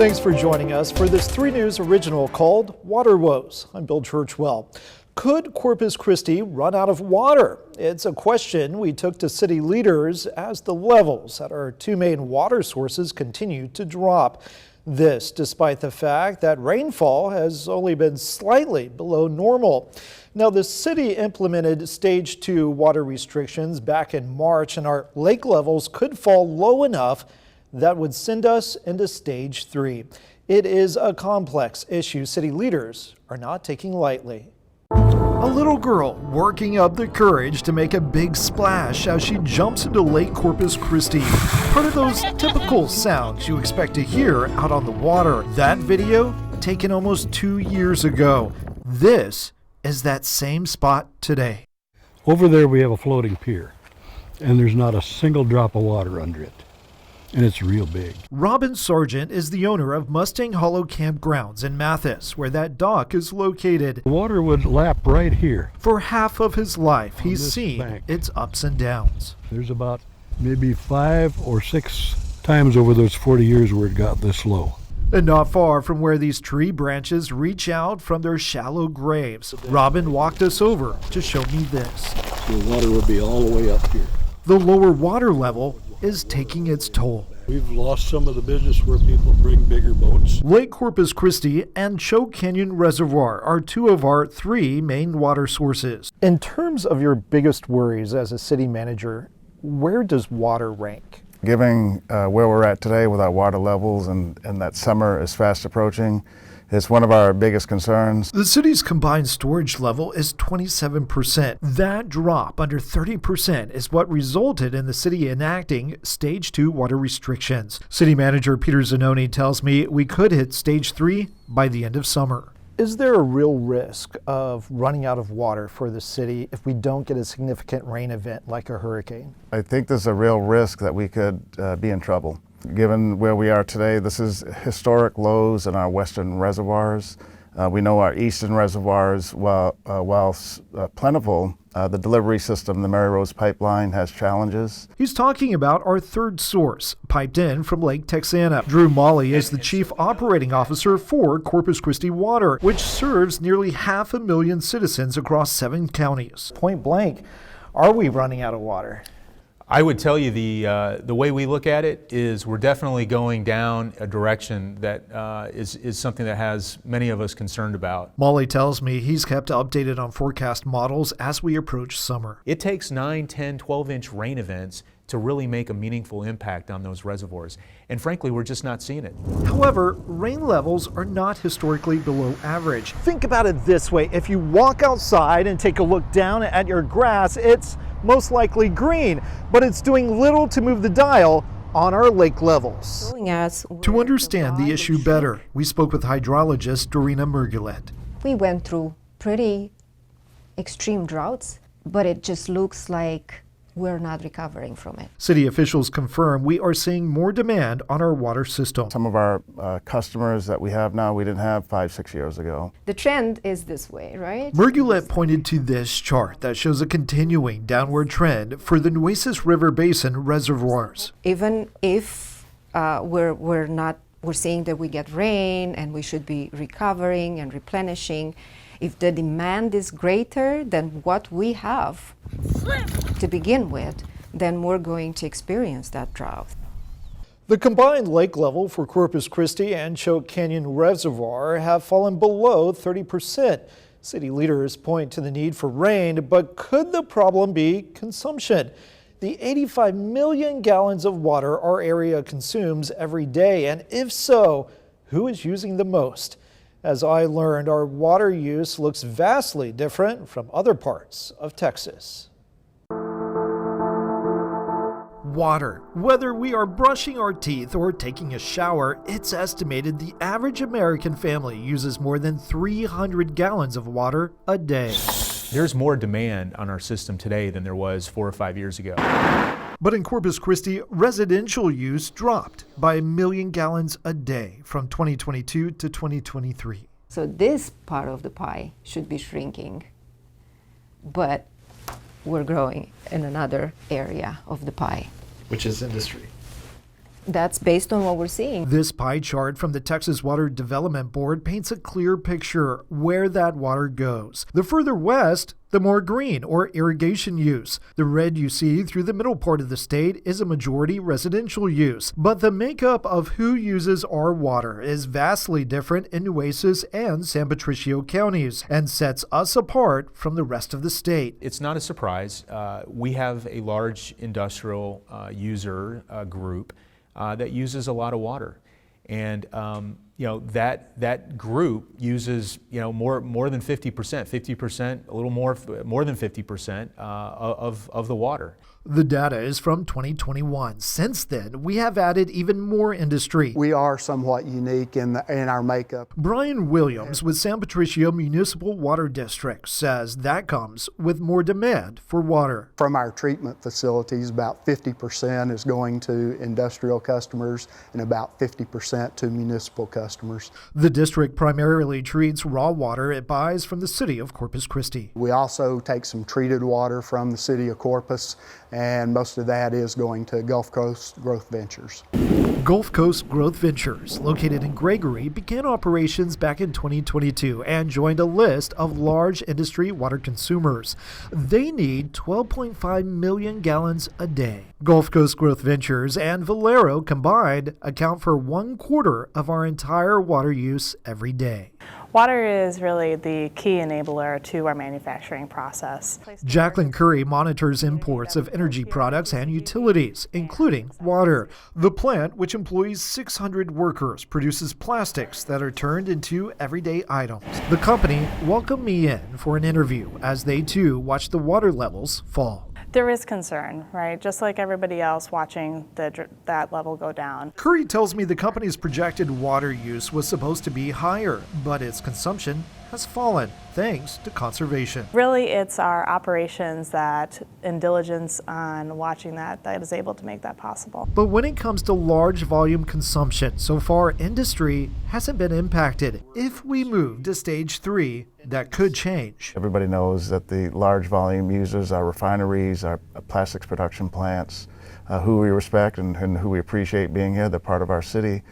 Thanks for joining us for this 3 News original called Water Woes. I'm Bill Churchwell. Could Corpus Christi run out of water? It's a question we took to city leaders as the levels at our 2 main water sources continue to drop. This despite the fact that rainfall has only been slightly below normal. Now, the city implemented stage 2 water restrictions back in March, and our lake levels could fall low enough that would send us into stage 3. It is a complex issue city leaders are not taking lightly. A little girl working up the courage to make a big splash as she jumps into Lake Corpus Christi. Part of those typical sounds you expect to hear out on the water. That video taken almost 2 years ago. This is that same spot today. Over there we have a floating pier, and there's not a single drop of water under it. And it's real big. Robin Sargent is the owner of Mustang Hollow Campgrounds in Mathis, where that dock is located. The water would lap right here. For half of his life, he's seen its ups and downs. There's about maybe 5 or 6 times over those 40 years where it got this low. And not far from where these tree branches reach out from their shallow graves, Robin walked us over to show me this. So the water would be all the way up here. The lower water level is taking its toll. We've lost some of the business where people bring bigger boats. Lake Corpus Christi and Choke Canyon Reservoir are 2 of our 3 main water sources. In terms of your biggest worries as a city manager, where does water rank? Given where we're at today with our water levels and that summer is fast approaching, it's one of our biggest concerns. The city's combined storage level is 27%. That drop under 30% is what resulted in the city enacting stage 2 water restrictions. City manager Peter Zanoni tells me we could hit stage 3 by the end of summer. Is there a real risk of running out of water for the city if we don't get a significant rain event like a hurricane? I think there's a real risk that we could be in trouble. Given where we are today, this is historic lows in our western reservoirs. We know our eastern reservoirs, while plentiful, the delivery system, the Mary Rose pipeline, has challenges. He's talking about our 3rd source, piped in from Lake Texana. Drew Molly is the chief operating officer for Corpus Christi Water, which serves nearly 500,000 citizens across 7 counties. Point blank, are we running out of water? I would tell you the way we look at it is we're definitely going down a direction that is something that has many of us concerned about. Molly tells me he's kept updated on forecast models as we approach summer. It takes 9, 10, 12-inch rain events to really make a meaningful impact on those reservoirs. And frankly, we're just not seeing it. However, rain levels are not historically below average. Think about it this way. If you walk outside and take a look down at your grass, it's most likely green, but it's doing little to move the dial on our lake levels. To understand the issue better, we spoke with hydrologist Dorina Murgulet. We went through pretty extreme droughts, but it just looks like we're not recovering from it. City officials confirm we are seeing more demand on our water system. Some of our customers that we have now, we didn't have 5-6 years ago. The trend is this way, right? Murgulet pointed to this chart that shows a continuing downward trend for the Nueces River Basin reservoirs. Even if we're seeing that we get rain and we should be recovering and replenishing, if the demand is greater than what we have to begin with, then we're going to experience that drought. The combined lake level for Corpus Christi and Choke Canyon Reservoir have fallen below 30%. City leaders point to the need for rain, but could the problem be consumption? The 85 million gallons of water our area consumes every day, and if so, who is using the most? As I learned, our water use looks vastly different from other parts of Texas. Water. Whether we are brushing our teeth or taking a shower, it's estimated the average American family uses more than 300 gallons of water a day. There's more demand on our system today than there was 4 or 5 years ago. But in Corpus Christi, residential use dropped by 1 million gallons a day from 2022 to 2023. So this part of the pie should be shrinking, but we're growing in another area of the pie. Which is industry. That's based on what we're seeing. This pie chart from the Texas Water Development Board paints a clear picture where that water goes. The further west, the more green or irrigation use. The red you see through the middle part of the state is a majority residential use. But the makeup of who uses our water is vastly different in Nueces and San Patricio counties and sets us apart from the rest of the state. It's not a surprise. We have a large industrial user group that uses a lot of water. And that group uses more than 50%, a little more than 50% of the water. The data is from 2021. Since then, we have added even more industry. We are somewhat unique in our makeup. Brian Williams with San Patricio Municipal Water District says that comes with more demand for water. From our treatment facilities, about 50% is going to industrial customers and about 50% to municipal customers. The district primarily treats raw water it buys from the city of Corpus Christi. We also take some treated water from the city of Corpus, and most of that is going to Gulf Coast Growth Ventures. Gulf Coast Growth Ventures, located in Gregory, began operations back in 2022 and joined a list of large industry water consumers. They need 12.5 million gallons a day. Gulf Coast Growth Ventures and Valero combined account for 1/4 of our entire water use every day. Water is really the key enabler to our manufacturing process. Jacqueline Curry monitors imports of energy products and utilities, including water. The plant, which employs 600 workers, produces plastics that are turned into everyday items. The company welcomed me in for an interview as they too watch the water levels fall. There is concern, right? Just like everybody else watching that level go down. Curry tells me the company's projected water use was supposed to be higher, but its consumption has fallen thanks to conservation. Really, it's our operations and diligence on watching that is able to make that possible. But when it comes to large volume consumption, so far industry hasn't been impacted. If we move to stage 3, that could change. Everybody knows that the large volume users are refineries, our plastics production plants, who we respect and who we appreciate being here. They're part of our city.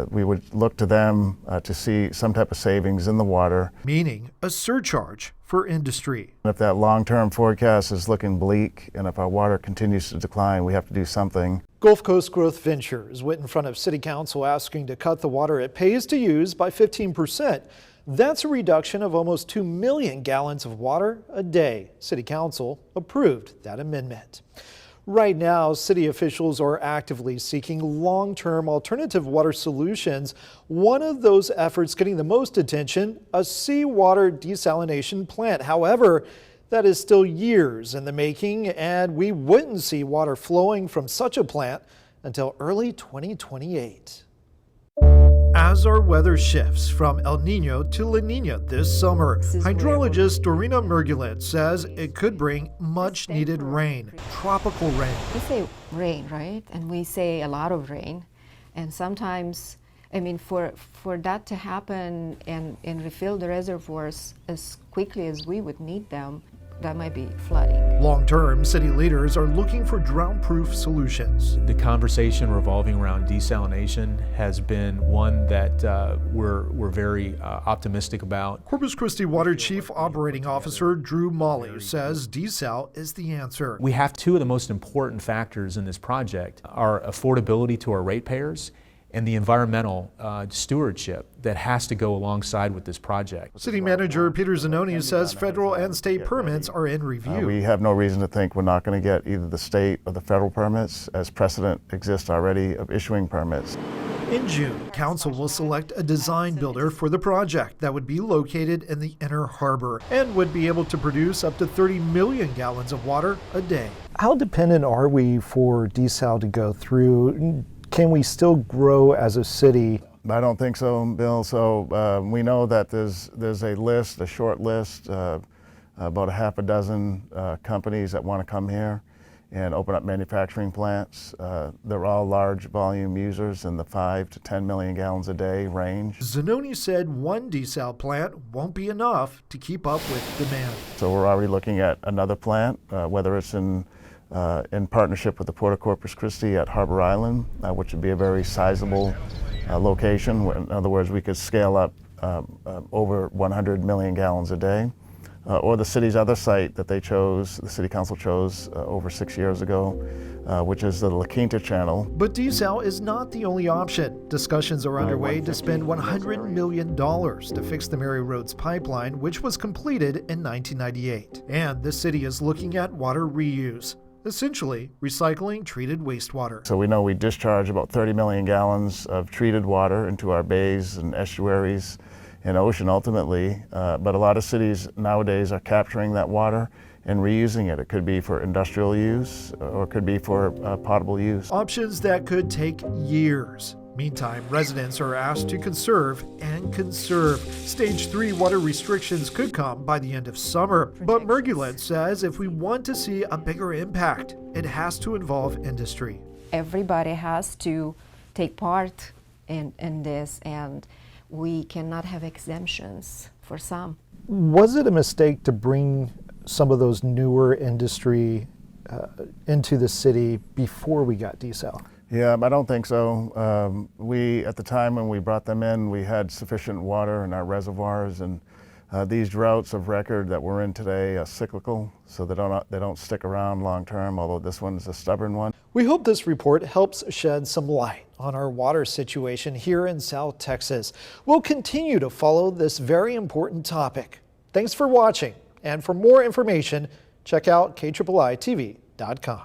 We would look to them to see some type of savings in the water. Meaning a surcharge for industry. If that long-term forecast is looking bleak and if our water continues to decline, we have to do something. Gulf Coast Growth Ventures went in front of City Council asking to cut the water it pays to use by 15%. That's a reduction of almost 2 million gallons of water a day. City Council approved that amendment. Right now, city officials are actively seeking long-term alternative water solutions. One of those efforts getting the most attention, a seawater desalination plant. However, that is still years in the making, and we wouldn't see water flowing from such a plant until early 2028. As our weather shifts from El Nino to La Nina this summer, hydrologist Dorina Mergulet says it could bring much needed rain, tropical rain. We say rain, right? And we say a lot of rain. And sometimes, for that to happen and refill the reservoirs as quickly as we would need them, that might be flooding. Long-term, city leaders are looking for drought-proof solutions. The conversation revolving around desalination has been one that we're very optimistic about. Corpus Christi Water Chief Operating Officer Drew Molly says desal is the answer. We have two of the most important factors in this project: our affordability to our ratepayers and the environmental stewardship that has to go alongside with this project. City Manager Peter Zanoni says federal and state permits are in review. We have no reason to think we're not going to get either the state or the federal permits, as precedent exists already of issuing permits. In June, Council will select a design builder for the project that would be located in the Inner Harbor and would be able to produce up to 30 million gallons of water a day. How dependent are we for desal to go through? Can we still grow as a city? I don't think so, Bill. So we know that there's a short list, about a half a dozen companies that want to come here and open up manufacturing plants. They're all large volume users in the 5 to 10 million gallons a day range. Zanoni said one desal plant won't be enough to keep up with demand. So we're already looking at another plant, whether it's in in partnership with the Port of Corpus Christi at Harbor Island, which would be a very sizable location. In other words, we could scale up over 100 million gallons a day. Or the city's other site that they chose, the city council chose over 6 years ago, which is the La Quinta Channel. But desal is not the only option. Discussions are underway to spend $100 million to fix the Mary Roads pipeline, which was completed in 1998. And the city is looking at water reuse, essentially recycling treated wastewater. So we know we discharge about 30 million gallons of treated water into our bays and estuaries and ocean ultimately, but a lot of cities nowadays are capturing that water and reusing it. It could be for industrial use or it could be for potable use. Options that could take years. Meantime, residents are asked to conserve and conserve. Stage 3 water restrictions could come by the end of summer. But Mergulet says if we want to see a bigger impact, it has to involve industry. Everybody has to take part in this, and we cannot have exemptions for some. Was it a mistake to bring some of those newer industry into the city before we got desal? Yeah, I don't think so. We, at the time when we brought them in, we had sufficient water in our reservoirs, and these droughts of record that we're in today are cyclical, so they don't stick around long term, although this one's a stubborn one. We hope this report helps shed some light on our water situation here in South Texas. We'll continue to follow this very important topic. Thanks for watching, and for more information, check out KIIITV.com.